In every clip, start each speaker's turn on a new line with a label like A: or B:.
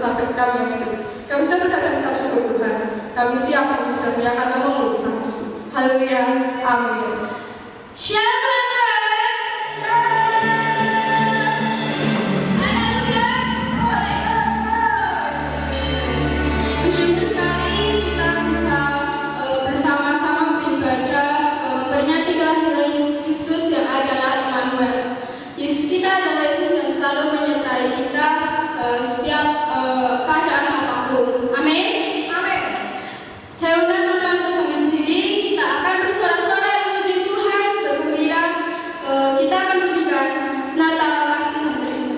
A: sampai kami yang hidup. Kami sudah berada ucap syukur Tuhan. Kami siap mengucapkannya karena memeluk lagi. Haleluya. Amin.
B: Shalom teman-teman. Bersyukur sekali kita bisa bersama-sama beribadah memperingati kelahiran Yesus Kristus yang adalah Immanuel. Yesus kita adalah Yesus yang selalu menyertai kita setiap keadaan apapun. Amin. Amin. Saya undang teman-teman untuk berdiri. Kita akan bersorak-sorai memuji Tuhan, bergembira. Kita akan menunjukkan Natal kasih menerima.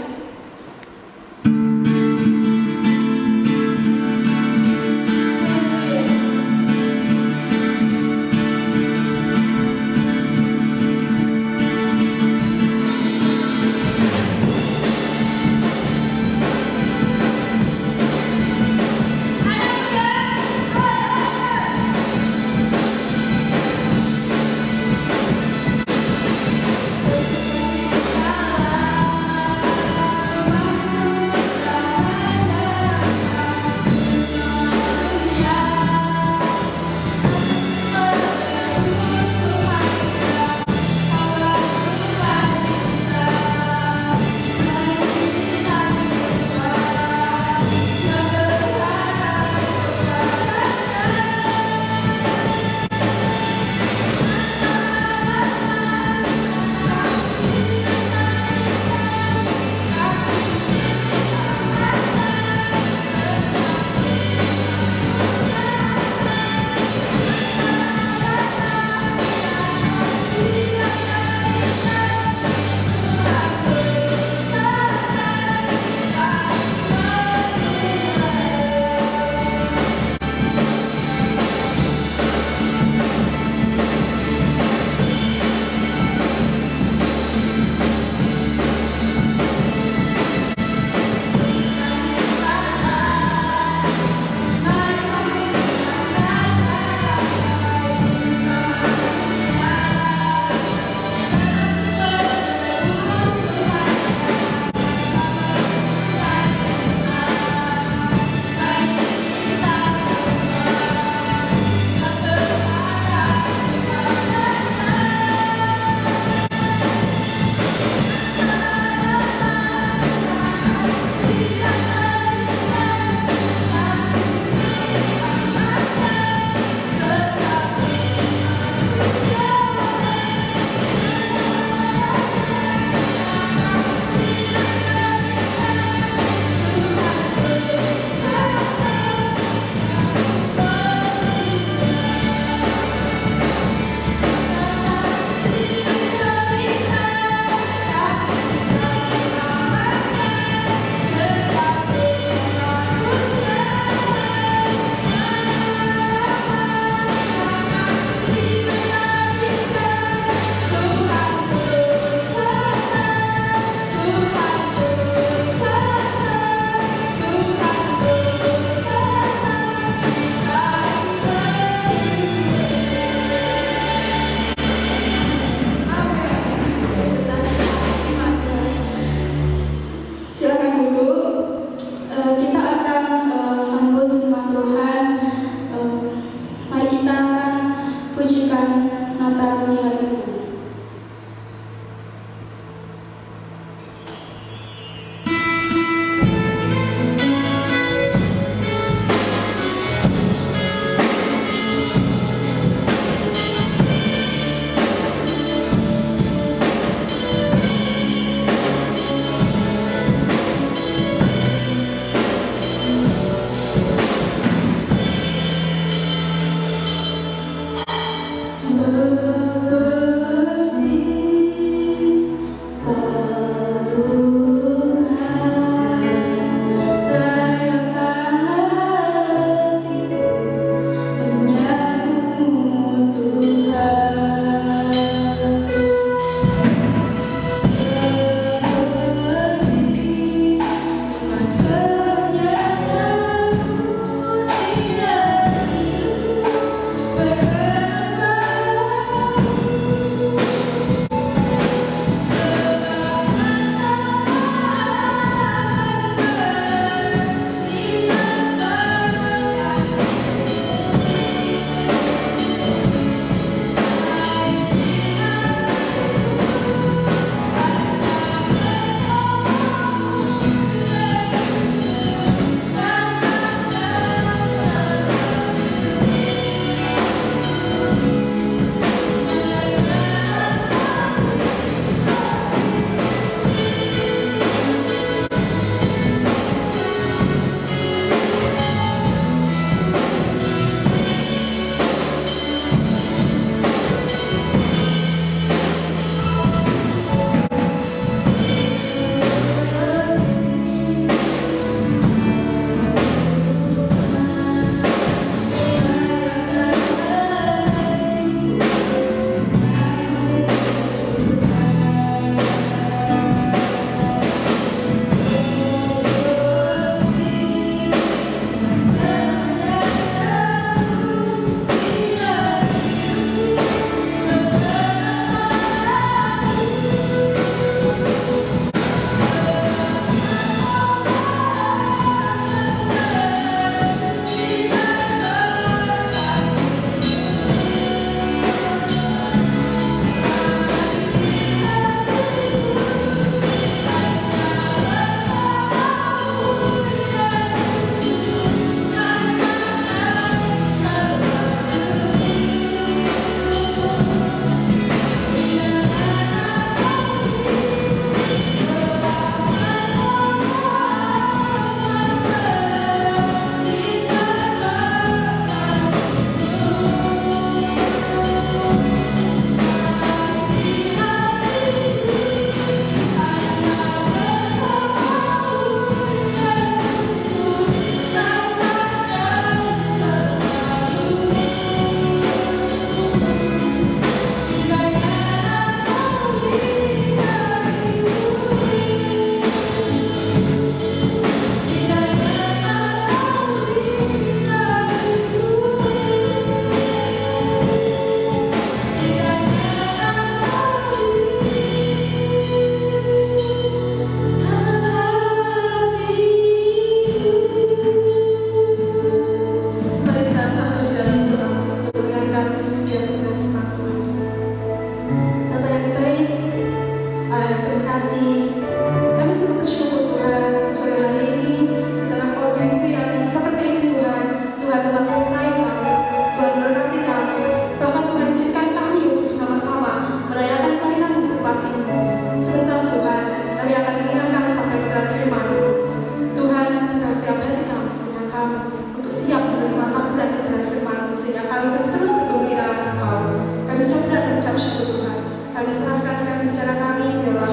A: Kami serahkan sekarang bicara kami, biarlah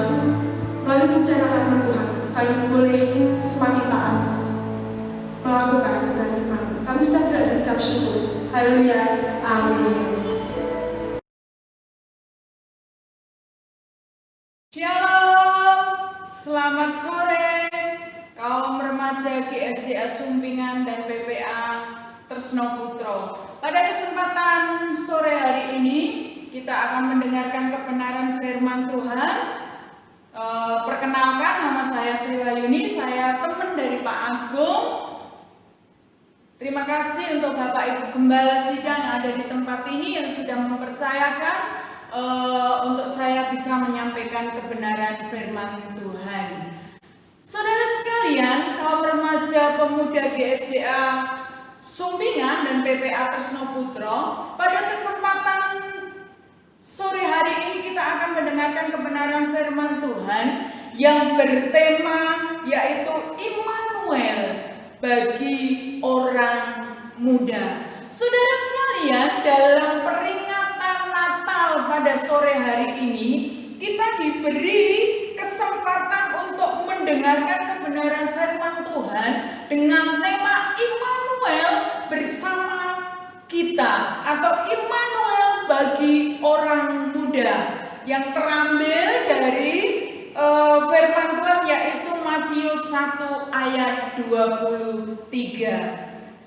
A: melalui bicara kami Tuhan, kami boleh semakin taat melakukan kebenaran. Kami sudah tidak berucap syukur. Haleluya. Amin.
C: Shalom, selamat sore kaum remaja GSJA Sumpingan dan PPA Tresno Putro. Pada kesempatan sore hari ini kita akan mendengarkan kebenaran firman Tuhan. Perkenalkan, nama saya Sri Wahyuni, saya teman dari Pak Agung. Terima kasih untuk Bapak Ibu Gembala Sidang yang ada di tempat ini yang sudah mempercayakan untuk saya bisa menyampaikan kebenaran firman Tuhan. Saudara sekalian, kaum remaja pemuda GSJA Sumpingan dan PPA Tresno Putro, pada kesempatan sore hari ini kita akan mendengarkan kebenaran firman Tuhan yang bertema yaitu Immanuel bagi orang muda. Saudara sekalian, dalam peringatan Natal pada sore hari ini kita diberi kesempatan untuk mendengarkan kebenaran firman Tuhan dengan tema Immanuel bersama kita atau Immanuel bagi orang muda yang terambil dari firman Tuhan yaitu Matius 1 ayat 23.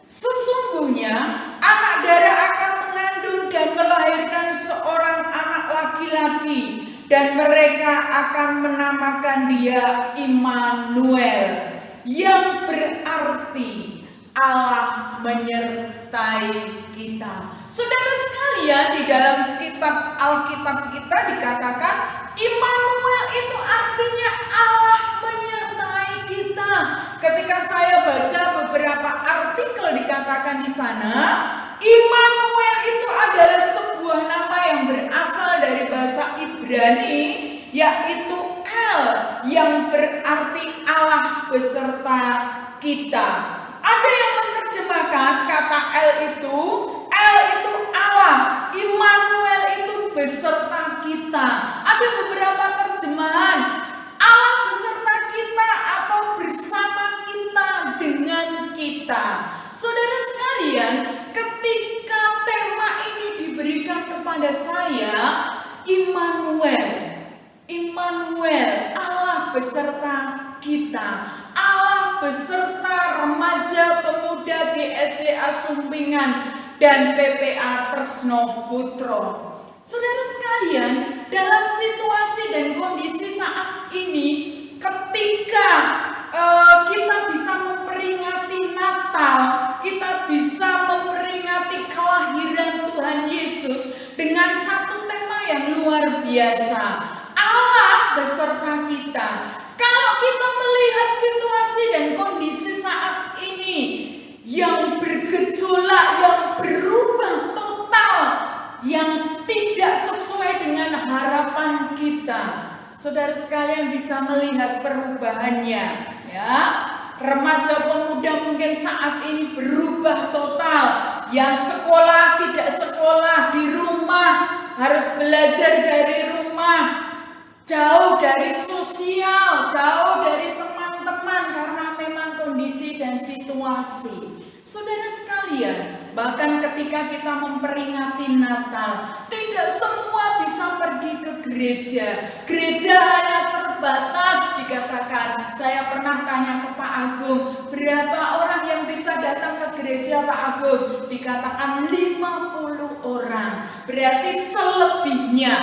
C: Sesungguhnya anak darah akan mengandung dan melahirkan seorang anak laki-laki, dan mereka akan menamakan dia Immanuel, yang berarti Allah menyertai kita. Saudara sekalian, di dalam kitab Alkitab kita dikatakan Immanuel itu artinya Allah menyertai kita. Ketika saya baca beberapa artikel dikatakan di sana, Immanuel itu adalah sebuah nama yang berasal dari bahasa Ibrani, yaitu El, yang berarti Allah beserta kita. Ada yang menerjemahkan kata El itu Allah, Immanuel itu beserta kita. Ada beberapa terjemahan Allah beserta kita atau bersama kita, dengan kita. Saudara sekalian, ketika tema ini diberikan kepada saya, Immanuel, Allah beserta kita, Allah beserta remaja pemuda GSJA Sumpingan dan PPA Tresno Putro. Saudara sekalian, dalam situasi dan kondisi saat ini, ketika kita bisa memperingati Natal, kita bisa memperingati kelahiran Tuhan Yesus dengan satu tema yang luar biasa, Allah beserta kita. Kalau kita melihat situasi dan kondisi saat ini yang bergejolak, yang berubah total, yang tidak sesuai dengan harapan kita, saudara sekalian bisa melihat perubahannya, ya. Remaja pemuda mungkin saat ini berubah total. Yang sekolah tidak sekolah, di rumah, harus belajar dari rumah, jauh dari sosial, jauh dari teman-teman karena memang kondisi dan situasi. Saudara sekalian, bahkan ketika kita memperingati Natal, tidak semua bisa pergi ke gereja. Gereja hanya terbatas dikatakan. Saya pernah tanya ke Pak Agung, berapa orang yang bisa datang ke gereja Pak Agung? Dikatakan 50 orang. Berarti selebihnya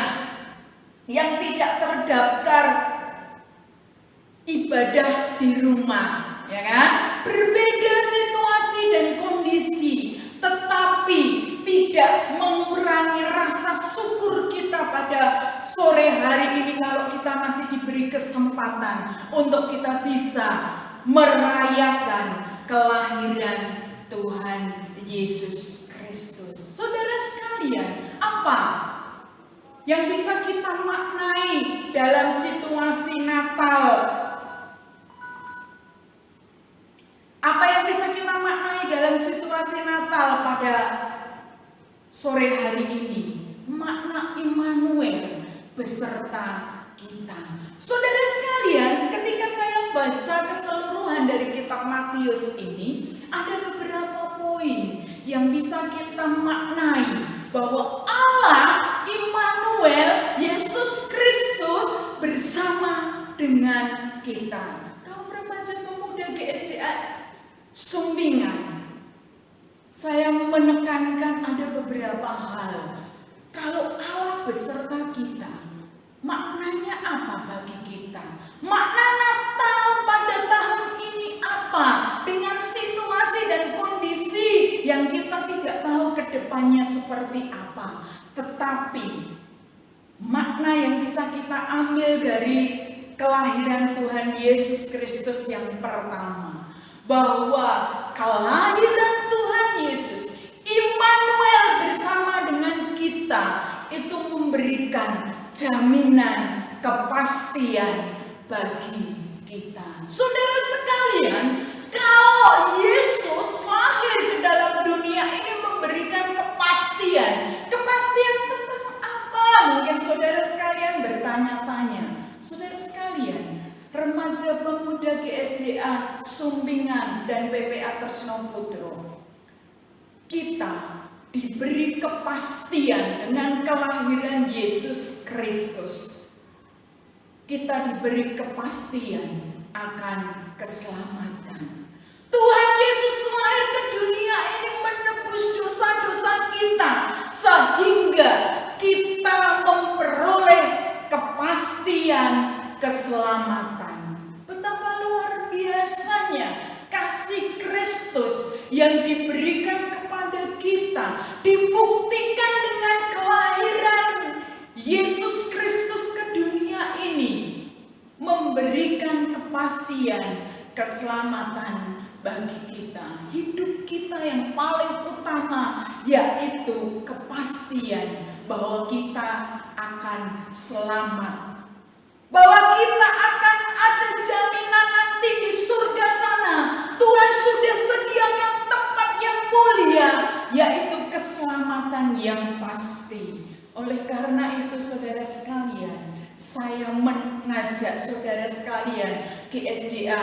C: yang tidak terdaftar ibadah di rumah, ya kan? Berbeda situasi dan kondisi, tetapi tidak mengurangi rasa syukur kita pada sore hari ini kalau kita masih diberi kesempatan untuk kita bisa merayakan kelahiran Tuhan Yesus Kristus. Saudara sekalian, apa yang bisa kita maknai dalam situasi Natal? Apa yang bisa kita maknai dalam situasi Natal pada sore hari ini? Makna Immanuel beserta kita. Saudara sekalian, ketika saya baca keseluruhan dari kitab Matius ini, ada beberapa poin yang bisa kita maknai bahwa Allah Immanuel, Yesus Kristus bersama dengan kita. Kaum remaja pemuda GSCA Sumbingan, saya menekankan ada beberapa hal. Kalau Allah beserta kita, maknanya apa bagi kita? Makna Natal pada tahun ini apa? Dengan situasi dan kondisi yang kita tidak tahu ke depannya seperti apa. Tetapi makna yang bisa kita ambil dari kelahiran Tuhan Yesus Kristus yang pertama, bahwa kelahiran Tuhan Yesus Immanuel bersama dengan kita itu memberikan jaminan kepastian bagi kita. Saudara sekalian, kalau Yesus lahir ke dalam dunia ini memberikan kepastian. Kepastian tentang apa? Mungkin saudara sekalian bertanya-tanya. Saudara sekalian, remaja pemuda GSCA Sumbingan dan PPA Tresno Putro, kita diberi kepastian dengan kelahiran Yesus Kristus. Kita diberi kepastian akan keselamatan. Tuhan Yesus lahir ke dunia ini menebus dosa-dosa kita, sehingga kita memperoleh kepastian keselamatan. Betapa luar biasanya kasih Kristus yang diberikan kepada kita, dibuktikan dengan kelahiran Yesus Kristus ke dunia ini, memberikan kepastian keselamatan bagi kita. Hidup kita yang paling utama yaitu kepastian bahwa kita akan selamat, bahwa kita akan ada jaminan nanti di surga sana. Tuhan sudah sediakan tempat yang mulia, yaitu keselamatan yang pasti. Oleh karena itu saudara sekalian, saya mengajak saudara sekalian GSCA,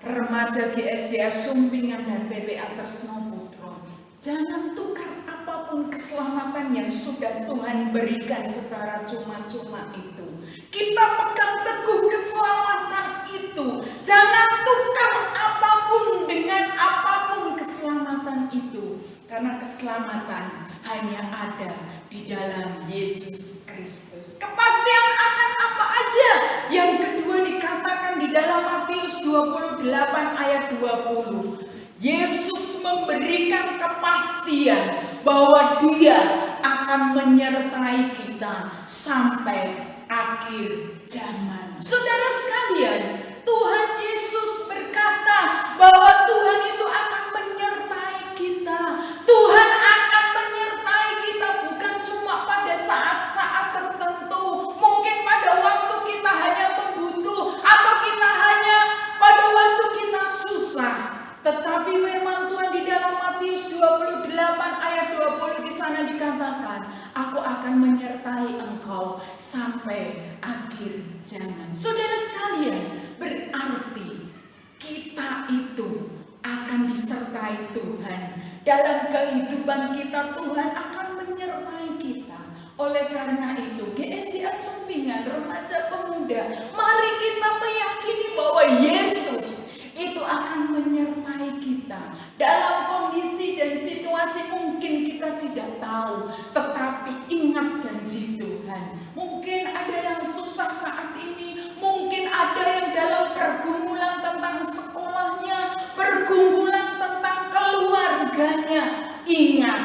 C: remaja GSCA Sumbingan dan PPA Tresno Putro, jangan tukar apapun keselamatan yang sudah Tuhan berikan secara cuma-cuma itu. Kita pegang teguh keselamatan itu. Jangan tukar apapun dengan apapun keselamatan itu. Karena keselamatan hanya ada di dalam Yesus Kristus. Kepastian akan apa aja? Yang kedua dikatakan di dalam Matius 28 ayat 20. Yesus memberikan kepastian bahwa Dia akan menyertai kita sampai akhir zaman. Saudara sekalian, Tuhan Yesus berkata bahwa Tuhan itu akan menyertai kita. Tuhan akan menyertai kita bukan cuma pada saat-saat tertentu, mungkin pada waktu kita hanya membutuh atau kita hanya pada waktu kita susah. Tetapi firman Tuhan di dalam Matius 28 ayat 20 di sana dikatakan, aku akan menyertai engkau sampai akhir zaman. Saudara sekalian, berarti kita itu akan disertai Tuhan. Dalam kehidupan kita, Tuhan akan menyertai kita. Oleh karena itu, GSCA Sumbingan, remaja pemuda, mari kita meyakini bahwa Yesus itu akan menyertai kita dalam kondisi dan situasi mungkin kita tidak tahu, tetapi ingat janji Tuhan. Mungkin ada yang susah saat ini, mungkin ada yang dalam pergumulan tentang sekolahnya, pergumulan tentang keluarganya. Ingat,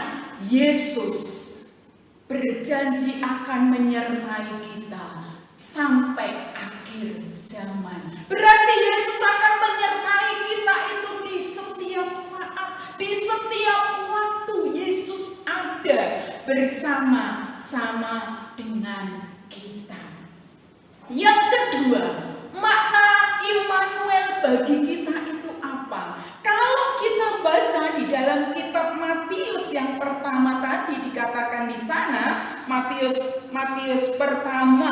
C: Yesus berjanji akan menyertai kita sampai akhir zaman. Berarti Yesus akan menyertai kita itu di setiap saat, di setiap waktu. Yesus ada bersama-sama dengan kita. Yang kedua, makna Immanuel bagi kita itu apa? Kalau kita baca di dalam kitab Matius yang pertama tadi dikatakan di sana, Matius pertama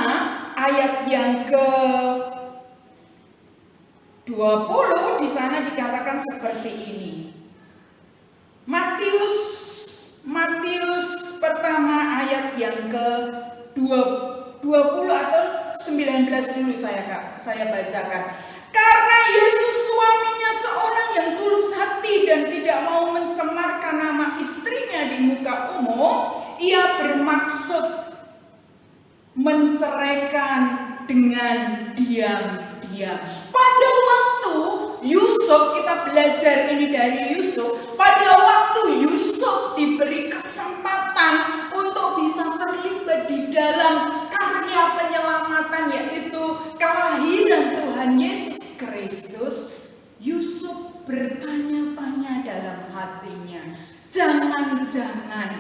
C: ayat yang ke-20 di sana dikatakan seperti ini. Matius pertama ayat yang ke-20 atau 19 dulu saya bacakan. Karena Yesus suaminya seorang yang tulus hati dan tidak mau mencemarkan nama istrinya di muka umum, ia bermaksud menceraikan dengan diam-diam. Pada waktu Yusuf, kita belajar ini dari Yusuf, pada waktu Yusuf diberi kesempatan untuk bisa terlibat di dalam karya penyelamatan, yaitu kelahiran Tuhan Yesus Kristus, Yusuf bertanya-tanya dalam hatinya, jangan-jangan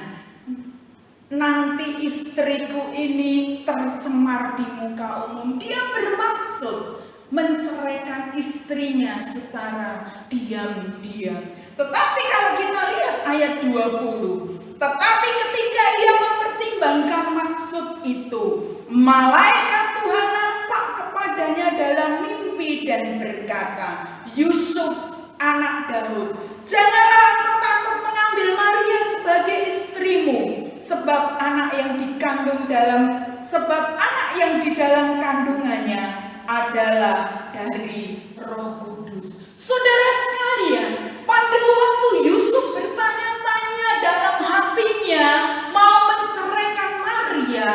C: nanti istriku ini tercemar di muka umum. Dia bermaksud menceraikan istrinya secara diam-diam. Tetapi kalau kita lihat ayat 20, tetapi ketika ia mempertimbangkan maksud itu, malaikat Tuhan nampak kepadanya dalam mimpi dan berkata, Yusuf anak Daud, janganlah engkau takut mengambil Maria sebagai istrimu, sebab anak yang di dalam kandungannya adalah dari Roh Kudus. Saudara sekalian, pada waktu Yusuf bertanya-tanya dalam hatinya mau menceraikan Maria,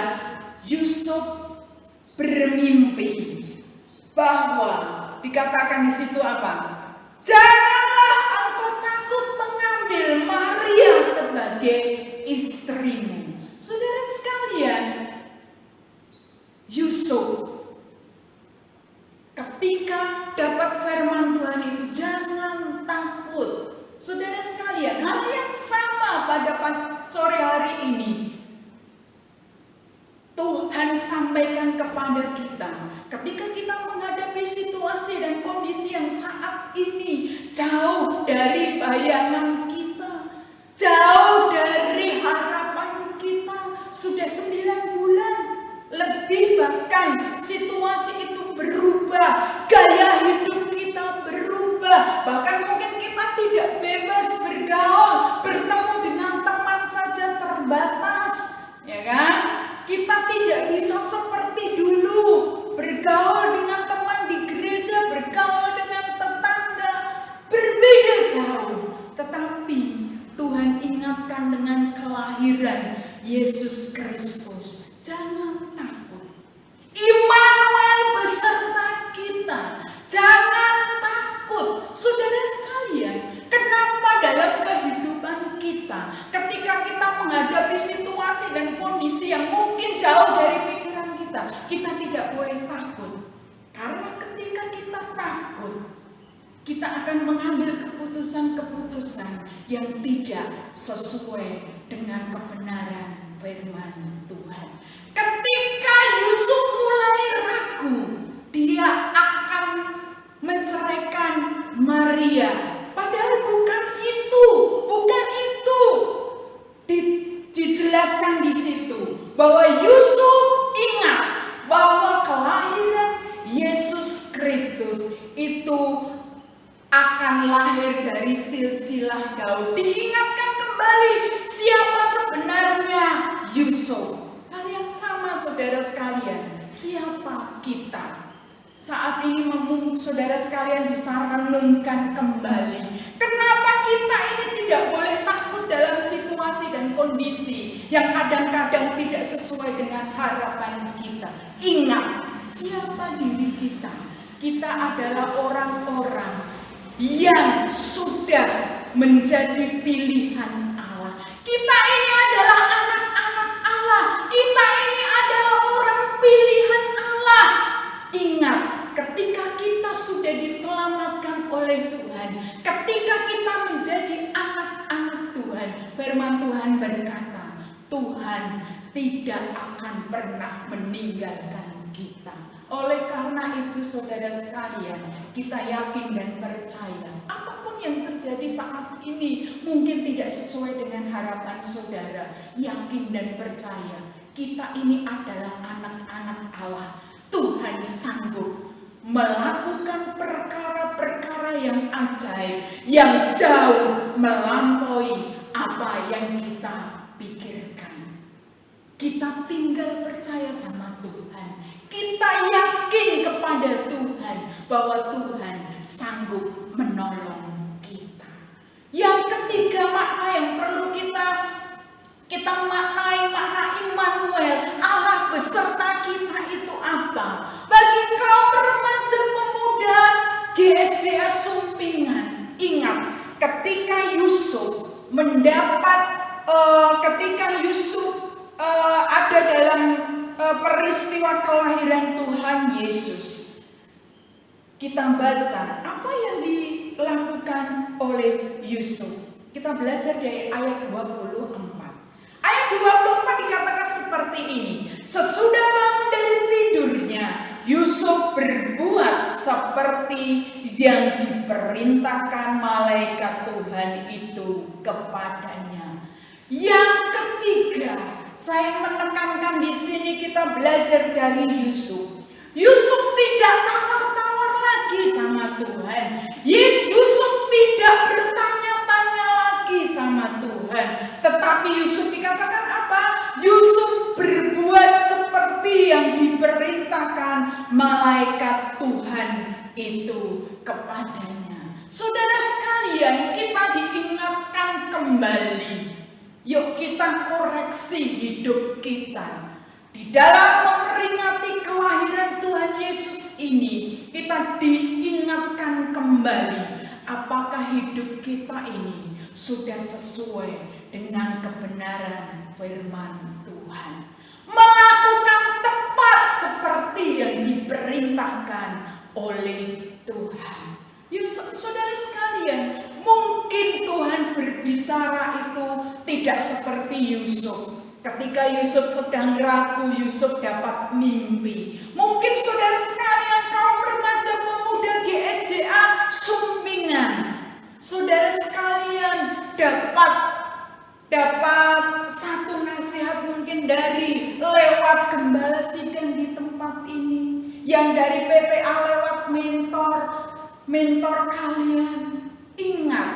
C: Yusuf bermimpi bahwa dikatakan di situ apa? Janganlah engkau takut mengambil Maria sebagai istrimu. Saudara sekalian, Yusuf ketika dapat firman Tuhan itu, jangan takut. Saudara sekalian, hal yang sama pada sore hari ini Tuhan sampaikan kepada kita. Ketika kita menghadapi situasi dan kondisi yang saat ini jauh dari bayangan kita, jauh dari harapan kita, sudah 9 bulan lebih, bahkan situasi itu berubah, gaya hidup kita berubah, bahkan mungkin kita tidak bebas bergaul, bertemu dengan teman saja terbatas, ya kan? Kita tidak bisa seperti dulu bergaul dengan teman di gereja, bergaul dengan tetangga, berbeda jauh. Tetapi Tuhan ingatkan dengan kelahiran Yesus Kristus, jangan takut. Immanuel beserta kita, jangan takut. Saudara sekalian, kenapa dalam kehidupan kita, ketika kita menghadapi situasi dan kondisi yang mungkin jauh dari pikiran kita, kita tidak boleh takut? Karena ketika kita takut, kita akan mengambil keputusan-keputusan yang tidak sesuai dengan kebenaran firman Tuhan. Ketika Yusuf mulai ragu, dia akan menceraikan Maria. Padahal bukan itu. Dijelaskan di situ bahwa Yusuf ingat bahwa kelahiran Yesus Kristus itu akan lahir dari silsilah Daud. Diingatkan kembali siapa sebenarnya Yusuf. Hal yang sama saudara sekalian, siapa kita? Saat ini saudara sekalian bisa renungkan kembali. Kenapa kita ini tidak boleh takut dalam situasi dan kondisi yang kadang-kadang tidak sesuai dengan harapan kita? Ingat, siapa diri kita? Kita adalah orang-orang yang sudah menjadi pilihan Allah. Kita ini adalah anak-anak Allah. Kita ini adalah orang pilihan Allah. Ingat, ketika kita sudah diselamatkan oleh Tuhan, ketika kita menjadi anak-anak Tuhan, firman Tuhan berkata, Tuhan tidak akan pernah meninggalkan kita. Oleh karena itu saudara sekalian, kita yakin dan percaya apapun yang terjadi saat ini mungkin tidak sesuai dengan harapan saudara. Yakin dan percaya kita ini adalah anak-anak Allah. Tuhan sanggup melakukan perkara-perkara yang ajaib, yang jauh melampaui apa yang kita pikirkan. Kita tinggal percaya sama Tuhan. Kita yakin kepada Tuhan bahwa Tuhan sanggup menolong kita. Yang ketiga makna yang perlu kita maknai, makna Immanuel, Allah beserta kita itu apa? Bagi kaum remaja pemuda GSJA Sumpingan, ingat ketika Yusuf ada dalam peristiwa kelahiran Tuhan Yesus, kita baca apa yang dilakukan oleh Yusuf. Kita belajar dari ayat 24. Ayat 24 dikatakan seperti ini. Sesudah bangun dari tidurnya, Yusuf berbuat seperti yang diperintahkan malaikat Tuhan itu kepadanya. Yang ketiga, saya menekankan di sini kita belajar dari Yusuf. Yusuf tidak tawar-tawar lagi sama Tuhan. Yusuf tidak bertanya-tanya lagi sama Tuhan. Tetapi Yusuf dikatakan apa? Yusuf berbuat seperti yang diperintahkan malaikat Tuhan itu kepadanya. Saudara sekalian, kita diingatkan kembali. Yuk kita koreksi hidup kita. Di dalam memperingati kelahiran Tuhan Yesus ini, kita diingatkan kembali apakah hidup kita ini sudah sesuai dengan kebenaran firman Tuhan. Melakukan tepat seperti yang diperintahkan oleh Tuhan. Yuk saudara sekalian, mungkin Tuhan berbicara itu tidak seperti Yusuf. Ketika Yusuf sedang ragu, Yusuf dapat mimpi. Mungkin saudara sekalian, kaum remaja pemuda GSJA Sumpingan, saudara sekalian dapat satu nasihat mungkin dari lewat gembala sidang di tempat ini, yang dari PPA lewat mentor kalian. Ingat,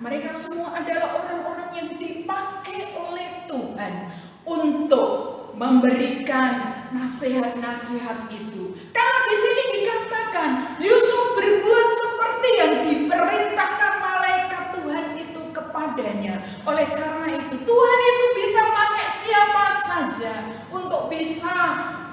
C: mereka semua adalah orang-orang yang dipakai oleh Tuhan untuk memberikan nasihat-nasihat itu. Karena di sini dikatakan Yusuf berbuat seperti yang diperintahkan malaikat Tuhan itu kepadanya. Oleh karena itu Tuhan itu bisa pakai siapa saja untuk bisa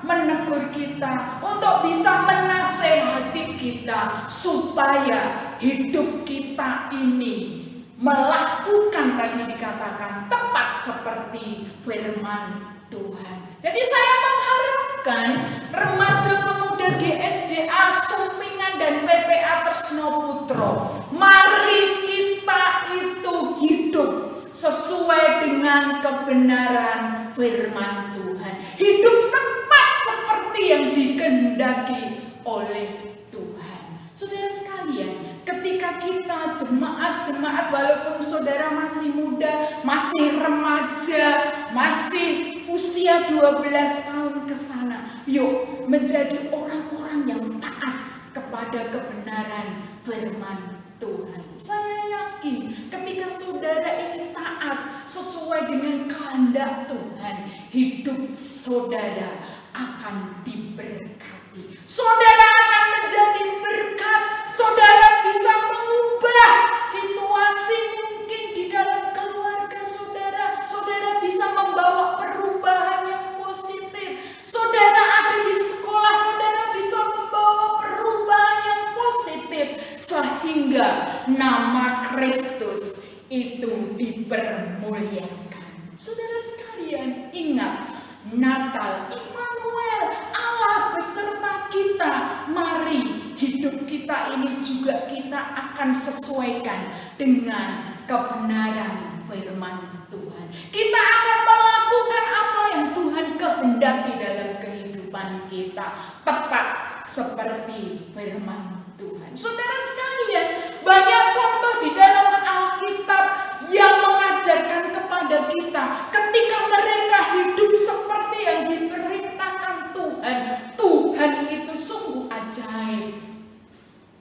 C: menegur kita, untuk bisa menasehati kita, supaya hidup kita ini melakukan tadi dikatakan tepat seperti firman Tuhan. Jadi saya mengharapkan remaja pemuda GSJA Sumpingan dan PPA Tresno Putro, mari kita itu hidup sesuai dengan kebenaran firman Tuhan. Hidup tepat seperti yang dikehendaki oleh Tuhan. Saudara sekalian, ketika kita jemaat-jemaat, walaupun saudara masih muda, masih remaja, masih usia 12 tahun ke sana, yuk menjadi orang-orang yang taat kepada kebenaran firman Tuhan. Saya yakin ketika saudara ini taat sesuai dengan kehendak Tuhan, hidup saudara akan diberkati. Saudara akan menjadi berkat. Saudara bisa mengubah situasi mungkin di dalam keluarga saudara. Saudara bisa membawa perubahan yang positif. Saudara ada di sekolah, saudara bisa membawa perubahan yang positif, sehingga nama Kristus itu dipermuliakan. Saudara sekalian, ingat, Natal, Immanuel, Allah beserta kita. Mari hidup kita ini juga kita akan sesuaikan dengan kebenaran firman Tuhan. Kita akan melakukan apa yang Tuhan kehendaki dalam kehidupan kita, tepat seperti firman Tuhan. Saudara sekalian, banyak contoh di dalam Alkitab yang mengajarkan kepada kita ketika mereka hidup seperti yang diperintahkan Tuhan. Tuhan itu sungguh ajaib.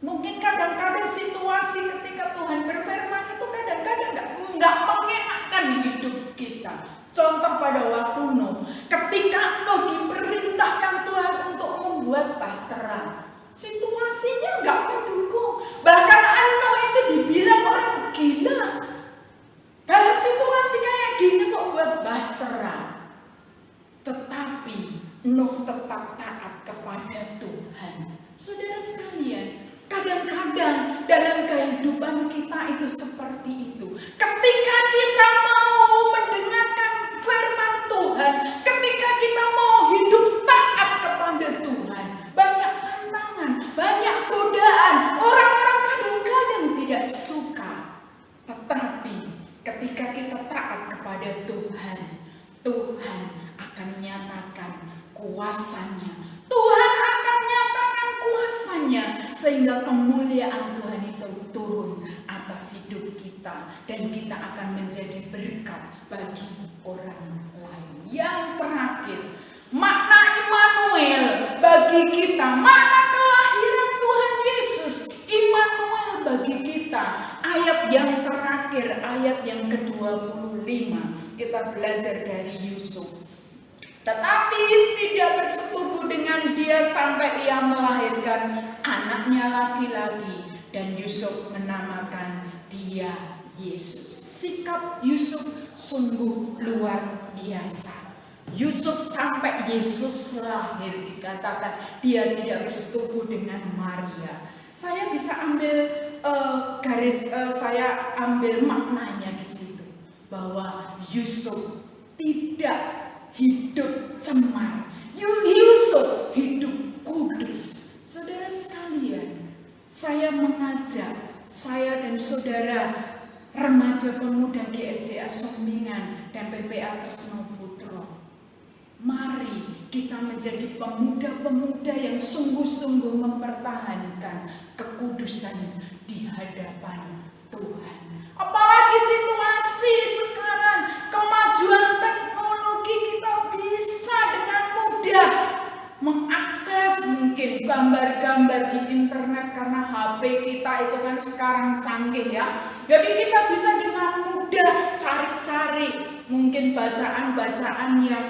C: Mungkin kadang-kadang situasi ketika Tuhan berfirman itu kadang-kadang nggak mengenakan hidup kita. Contoh pada waktu Nuh, ketika Nuh diperintahkan Tuhan untuk membuat bahtera, situasinya nggak mendukung. Bahkan Nuh itu dibilang orang gila. Dalam situasi kayak gini kok buat bahtera. Tetapi Nuh tetap taat kepada Tuhan. Saudara sekalian, kadang-kadang dalam kehidupan kita itu seperti itu. Ketika kita mau mendengarkan firman Tuhan, ketika kita mau hidup taat kepada Tuhan, banyak tantangan, banyak godaan. Orang-orang kadang-kadang tidak suka. Tetapi ketika kita taat kepada Tuhan, Tuhan akan nyatakan kuasanya. Tuhan akan nyatakan kuasanya sehingga kemuliaan Tuhan itu turun atas hidup kita dan kita akan menjadi berkat bagi orang lain. Yang terakhir, makna Immanuel bagi kita, makna kelahiran Tuhan Yesus, Immanuel bagi kita. Ayat yang terakhir, ayat yang ke-25, kita belajar dari Yusuf. Tetapi tidak bersetubuh dengan dia sampai ia melahirkan anaknya laki-laki, dan Yusuf menamakan dia Yesus. Sikap Yusuf sungguh luar biasa. Yusuf sampai Yesus lahir dikatakan dia tidak bersetubuh dengan Maria. Saya bisa ambil saya ambil maknanya di situ bahwa Yusuf tidak hidup cemar. Yusuf hidup kudus. Saudara sekalian, saya mengajak saya dan saudara remaja pemuda GSJA Sombingan dan PPA Tresno Putro. Mari kita menjadi pemuda-pemuda yang sungguh-sungguh mempertahankan kekudusan di hadapan Tuhan. Apalagi situasi sekarang, kemajuan teknologi, kita bisa dengan mudah mengakses mungkin gambar-gambar di internet karena HP kita itu kan sekarang canggih ya. Jadi kita bisa dengan mudah cari-cari mungkin bacaan-bacaan yang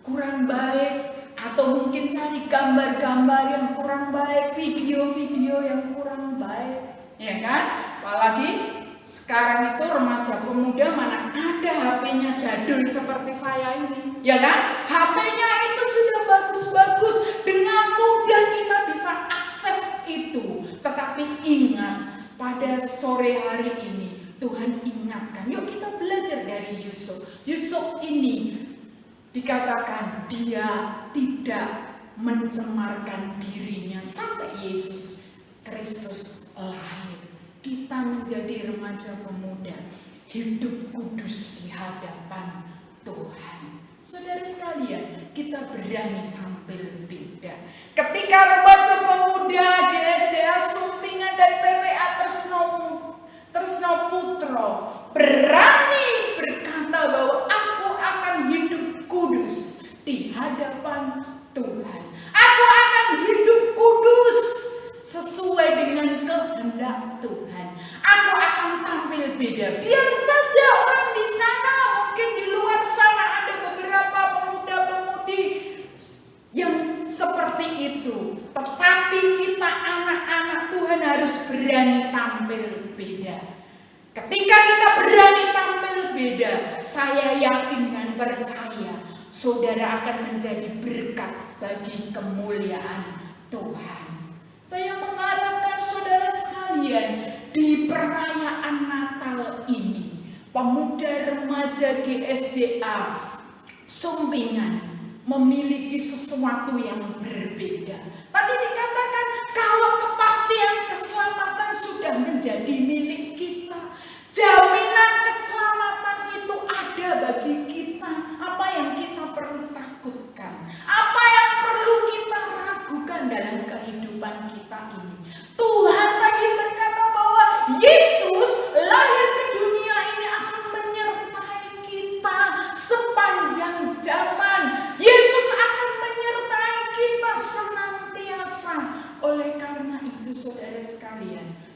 C: kurang baik, atau mungkin cari gambar-gambar yang kurang baik, video-video yang kurang baik, ya kan? Apalagi sekarang itu remaja pemuda mana ada HP-nya jadul seperti saya ini, ya kan? HP-nya itu sudah bagus-bagus, dengan mudah kita bisa akses itu. Tetapi ingat, pada sore hari ini Tuhan ingatkan, yuk kita belajar dari Yusuf. Yusuf ini dikatakan dia tidak mencemarkan dirinya sampai Yesus Kristus lahir. Kita menjadi remaja pemuda, hidup kudus di hadapan Tuhan. Saudara sekalian, kita berani tampil beda. Ketika remaja pemuda GSJA Sumpingan dan PPA Tresno Putro berani berkata bahwa aku akan hidup kudus di hadapan Tuhan. Aku akan hidup kudus sesuai dengan kehendak Tuhan. Aku akan tampil beda. Biar saja orang di sana, mungkin di luar sana ada beberapa pemuda-pemudi yang seperti itu. Tetapi kita anak-anak Tuhan harus berani tampil beda. Ketika kita berani tampil beda, saya yakin dan percaya saudara akan menjadi berkat bagi kemuliaan Tuhan. Saya mengharapkan saudara sekalian di perayaan Natal ini, pemuda remaja GSJA Sumpingan memiliki sesuatu yang berbeda. Tadi dikatakan kalau kepastian keselamatan sudah menjadi milik kita, jaminan keselamatan itu ada bagi kita. Apa yang kita perlu takutkan? Apa yang perlu kita ragukan dalam kehidupan kita ini? Tuhan tadi berkata bahwa Yesus lahir ke dunia ini akan menyertai kita sepanjang zaman.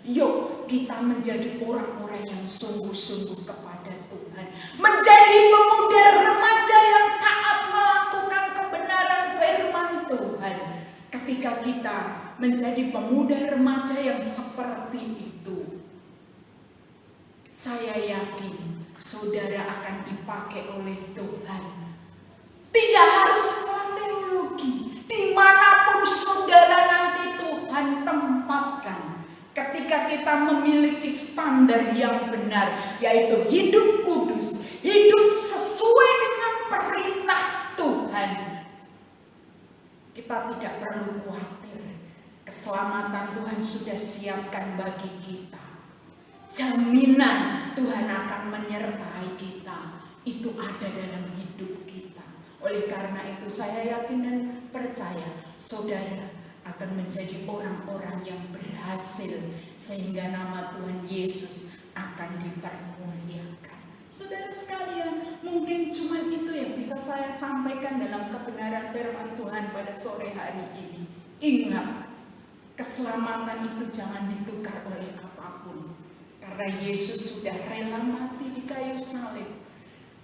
C: Yuk kita menjadi orang-orang yang sungguh-sungguh kepada Tuhan. Menjadi pemuda remaja yang taat melakukan kebenaran firman Tuhan. Ketika kita menjadi pemuda remaja yang seperti itu, saya yakin saudara akan dipakai oleh Tuhan. Tidak harus sekolah teologi, dimanapun saudara nanti Tuhan tempatkan. Ketika kita memiliki standar yang benar, yaitu hidup kudus, hidup sesuai dengan perintah Tuhan, kita tidak perlu khawatir. Keselamatan Tuhan sudah siapkan bagi kita. Jaminan Tuhan akan menyertai kita, itu ada dalam hidup kita. Oleh karena itu saya yakin dan percaya saudara akan menjadi orang-orang yang berhasil, sehingga nama Tuhan Yesus akan dipermuliakan. Saudara sekalian, mungkin cuma itu yang bisa saya sampaikan dalam kebenaran firman Tuhan pada sore hari ini. Ingat, keselamatan itu jangan ditukar oleh apapun. Karena Yesus sudah rela mati di kayu salib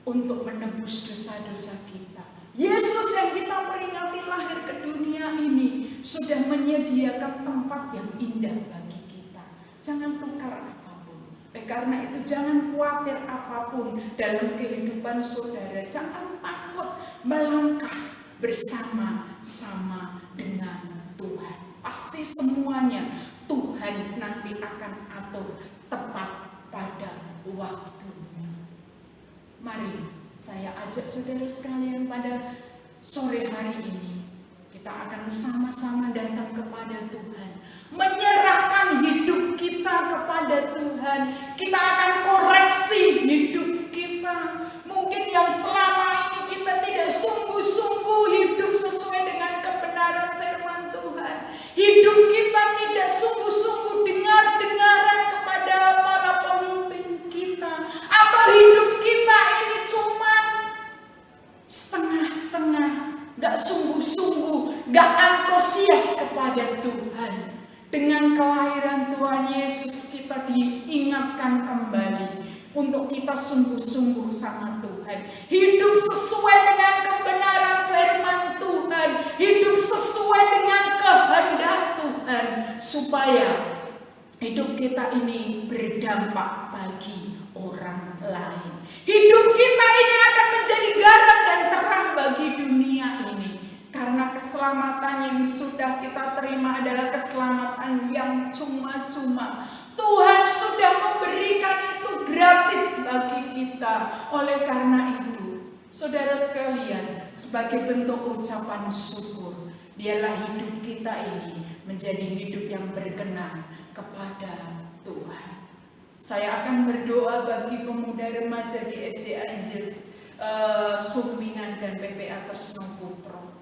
C: untuk menebus dosa-dosa kita. Yesus yang kita peringati lahir ke dunia ini sudah menyediakan tempat yang indah bagi kita. Jangan tukar apapun. Karena itu jangan khawatir apapun dalam kehidupan saudara. Jangan takut melangkah bersama-sama dengan Tuhan. Pasti semuanya Tuhan nanti akan atur tepat pada waktunya. Mari saya ajak saudara sekalian pada sore hari ini, kita akan sama-sama datang kepada Tuhan, menyerahkan hidup kita kepada Tuhan. Kita akan koreksi hidup kita. Mungkin yang selama ini kita tidak sungguh-sungguh hidup sesuai dengan kebenaran firman Tuhan. Hidup kita tidak sungguh-sungguh dengar-dengaran kepada para pemimpin kita. Atau hidup kita ini cuma setengah-setengah, gak sungguh-sungguh, gak antusias kepada Tuhan. Dengan kelahiran Tuhan Yesus kita diingatkan kembali untuk kita sungguh-sungguh sama Tuhan. Hidup sesuai dengan kebenaran firman Tuhan. Hidup sesuai dengan kehendak Tuhan. Supaya hidup kita ini berdampak bagi orang lain. Hidup kita ini akan menjadi garam dan terang bagi dunia ini. Karena keselamatan yang sudah kita terima adalah keselamatan yang cuma-cuma. Tuhan sudah memberikan itu gratis bagi kita. Oleh karena itu, saudara sekalian, sebagai bentuk ucapan syukur, biarlah hidup kita ini menjadi hidup yang berkenan kepada Tuhan. Saya akan berdoa bagi pemuda remaja di SDA Injil Sumbingan dan PPA Tresno Putro.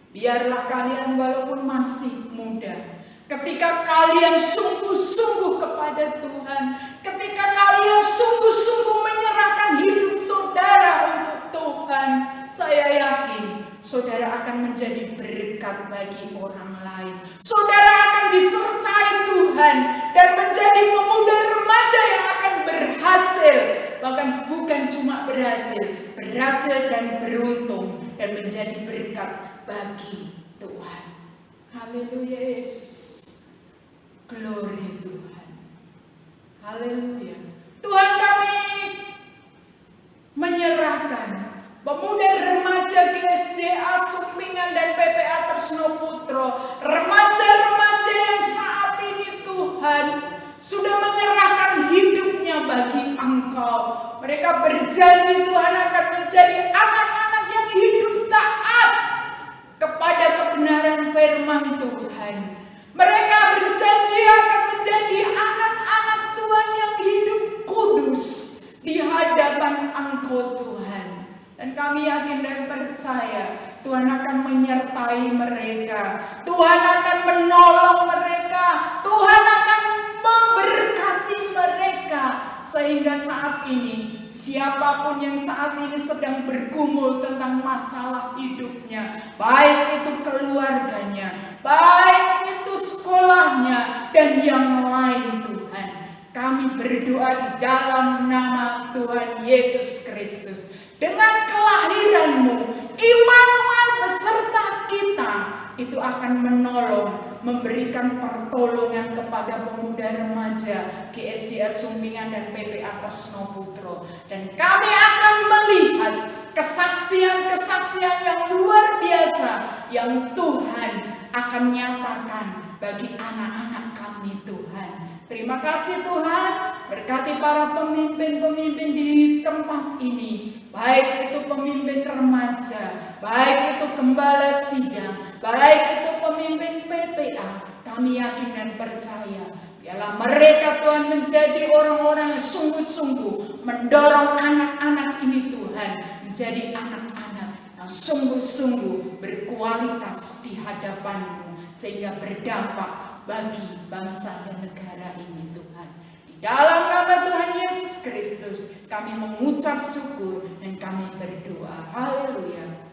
C: Biarlah kalian walaupun masih muda, ketika kalian sungguh-sungguh kepada Tuhan, ketika kalian sungguh-sungguh menyerahkan hidup saudara untuk Tuhan, saya yakin saudara akan menjadi berkat bagi orang lain. Saudara akan disertai Tuhan dan menjadi pemuda remaja yang akan berhasil. Bahkan bukan cuma berhasil dan beruntung dan menjadi berkat bagi Tuhan. Haleluya Yesus. Glory Tuhan. Haleluya. Tuhan, kami menyerahkan pemuda remaja GSJA Sumbingan dan PPA Tresno Putro, remaja-remaja yang saat ini Tuhan sudah menyerahkan hidupnya bagi Engkau. Mereka berjanji Tuhan akan menjadi anak-anak yang hidup taat kepada kebenaran firman Tuhan. Mereka berjanji akan menjadi anak-anak Tuhan yang hidup kudus di hadapan Engkau Tuhan. Dan kami yakin dan percaya Tuhan akan menyertai mereka. Tuhan akan menolong mereka. Tuhan akan memberkati mereka. Sehingga saat ini, siapapun yang saat ini sedang bergumul tentang masalah hidupnya, baik itu keluarganya, baik itu sekolahnya, dan yang lain Tuhan, kami berdoa di dalam nama Tuhan Yesus Kristus. Dengan kelahiran-Mu, Immanuel beserta kita itu akan menolong, memberikan pertolongan kepada pemuda remaja GSDA Sumbingan dan PPA Tresno Putro. Dan kami akan melihat kesaksian-kesaksian yang luar biasa yang Tuhan akan nyatakan bagi anak-anak kami, Tuhan. Terima kasih Tuhan, berkati para pemimpin-pemimpin di tempat ini, baik itu pemimpin remaja, baik itu gembala sidang, baik itu pemimpin PPA. Kami yakin dan percaya, biarlah mereka Tuhan menjadi orang-orang yang sungguh-sungguh mendorong anak-anak ini Tuhan menjadi anak-anak yang sungguh-sungguh berkualitas di hadapan-Mu, sehingga berdampak bagi bangsa dan negara ini Tuhan. Di dalam nama Tuhan Yesus Kristus kami mengucap syukur dan kami berdoa. Haleluya.